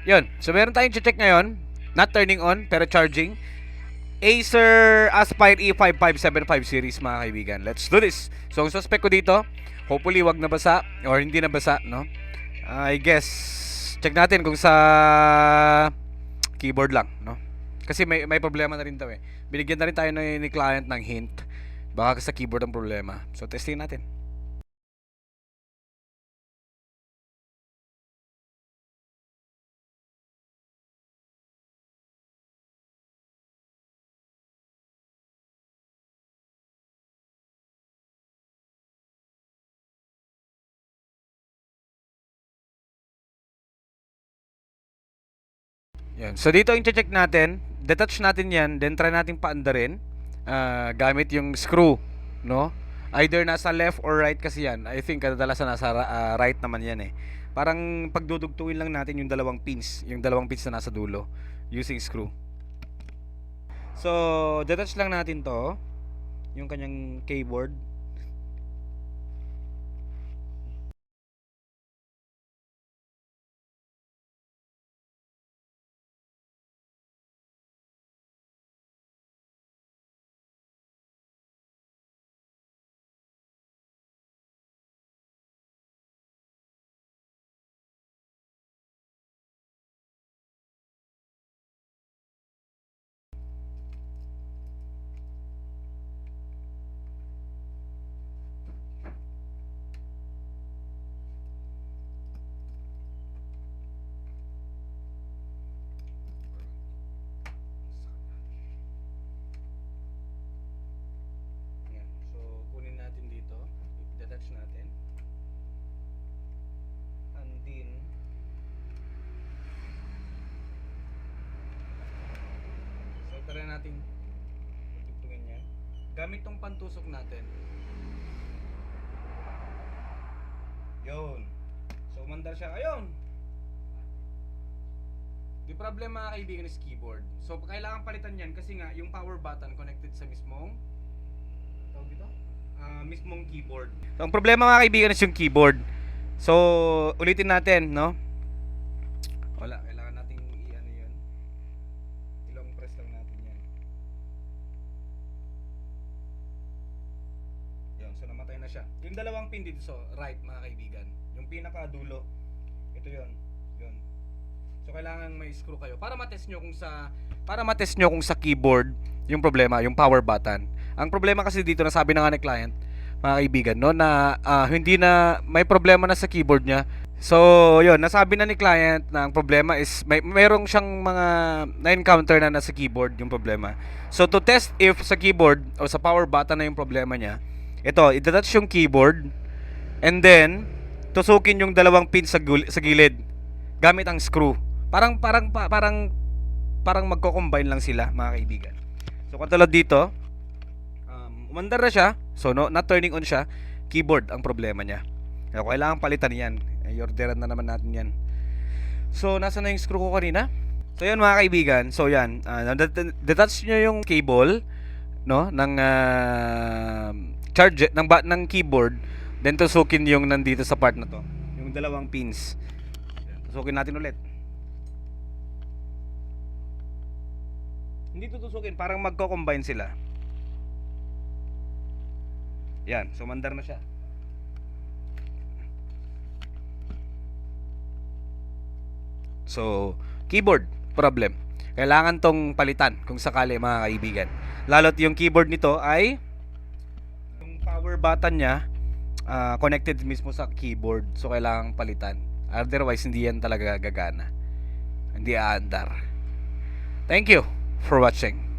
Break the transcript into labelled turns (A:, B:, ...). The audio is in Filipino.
A: Yun. So meron tayong check ngayon. Not turning on, pero charging. Acer Aspire E5575 series mga kaibigan. Let's do this. So ang suspect ko dito, hopefully wag nabasa or hindi nabasa, no? I guess check natin kung sa keyboard lang, no? Kasi may problema na rin daw eh. Binigyan na rin tayo ni client ng hint. Baka sa keyboard ang problema. So testing natin. Yan. So dito yung check natin, detach natin 'yan, then try nating paandarin gamit yung screw, no? Either nasa left or right kasi 'yan. I think kadalasan nasa right naman 'yan eh. Parang pagdudugtungin lang natin yung dalawang pins na nasa dulo using screw. So, detach lang natin 'to, yung kanyang keyboard. Yan. So, kunin natin dito, detach natin. And then so, try natin tugtugin yan. Gamit tong pantusok natin. Yun. So, umandar siya. Ayun! Di problema mga kaibigan is keyboard. So, kailangan palitan yan kasi nga, yung power button connected sa mismong tawag dito? Mismong keyboard. So, ang problema mga kaibigan is yung keyboard. So, ulitin natin, no? Wala, kailangan nating i-ano yun. I-long press lang natin yan. Yun, so namatay na siya. Yung dalawang pin dito, so right mga kaibigan. Yung pinakadulo, ito yun. Yun. So kailangan may screw kayo para matest nyo kung sa keyboard yung problema, yung power button. Ang problema kasi dito, nasabi na nga ni client, mga kaibigan, no, na hindi na may problema na sa keyboard niya. So, yun, nasabi na ni client na ang problema is merong siyang mga na-encounter na nasa keyboard yung problema. So, to test if sa keyboard o sa power button na yung problema niya, ito, i-detach yung keyboard and then tusukin yung dalawang pin sa gilid gamit ang screw. Parang magko-combine lang sila, mga kaibigan. So, katulad dito, umandar na siya. So, no, not turning on siya. Keyboard ang problema niya. Kaya kailangan palitan yan. I-orderan na naman natin yan. So, nasa na yung screw ko kanina? So, yan mga kaibigan. So, yan. Detach nyo yung cable, no, ng charge ng keyboard. Then, tusukin yung nandito sa part na to. Yung dalawang pins. Tusukin natin ulit. Hindi tutusukin, parang magko-combine sila. Yan, sumandar na siya. So, keyboard problem. Kailangan tong palitan kung sakali mga kaibigan. Lalo't yung keyboard nito ay yung power button niya connected mismo sa keyboard. So, kailangan palitan. Otherwise, hindi yan talaga gagana. Hindi aandar. Thank you for watching.